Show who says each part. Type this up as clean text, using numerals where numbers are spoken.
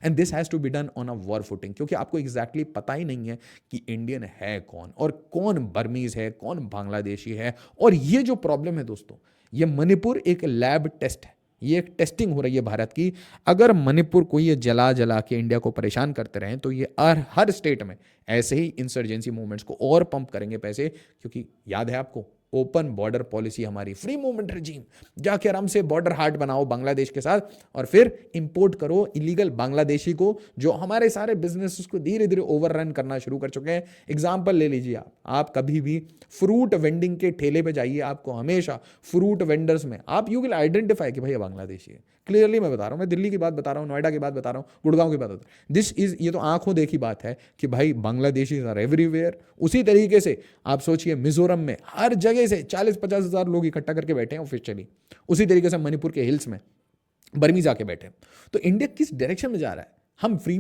Speaker 1: And this has to be done on a war footing, क्योंकि आपको exactly पता ही नहीं है कि इंडियन है कौन और कौन बर्मीज है, कौन बांग्लादेशी है। और ये जो प्रॉब्लम है दोस्तों, ये मणिपुर एक लैब टेस्ट है, ये एक टेस्टिंग हो रही है भारत की। अगर मणिपुर को ये जला जला के इंडिया को परेशान करते रहें तो ये हर स्टेट में ऐसे ही इंसर्जेंसी मूवमेंट्स को और पंप करेंगे पैसे, क्योंकि याद है आपको ओपन बॉर्डर पॉलिसी हमारी, फ्री मूवमेंट रजीम, जाके आराम से बॉर्डर हाट बनाओ बांग्लादेश के साथ और फिर इंपोर्ट करो इलीगल बांग्लादेशी को, जो हमारे सारे बिजनेस को धीरे धीरे ओवररन करना शुरू कर चुके हैं। एग्जाम्पल ले लीजिए आप कभी भी फ्रूट वेंडिंग के ठेले पे जाइए, आपको हमेशा फ्रूट वेंडर्स में आप यू विल आइडेंटिफाई कि भैया बांग्लादेशी है। क्लियरली मैं बता रहा हूँ, मैं दिल्ली की बात बता रहा हूँ, नोएडा की बात बता रहा हूँ, गुड़गांव की बात बता रहा हूँ। दिस इज, ये तो आंखों देखी बात है कि भाई बांग्लादेशी आर एवरीवेयर। उसी तरीके से आप सोचिए मिजोरम में हर जगह से 40-50 हज़ार लोग इकट्ठा करके बैठे हैं ऑफिशियली। उसी तरीके से मणिपुर के हिल्स में बर्मी जाके बैठे। तो इंडिया किस डायरेक्शन में जा रहा है? हम फ्री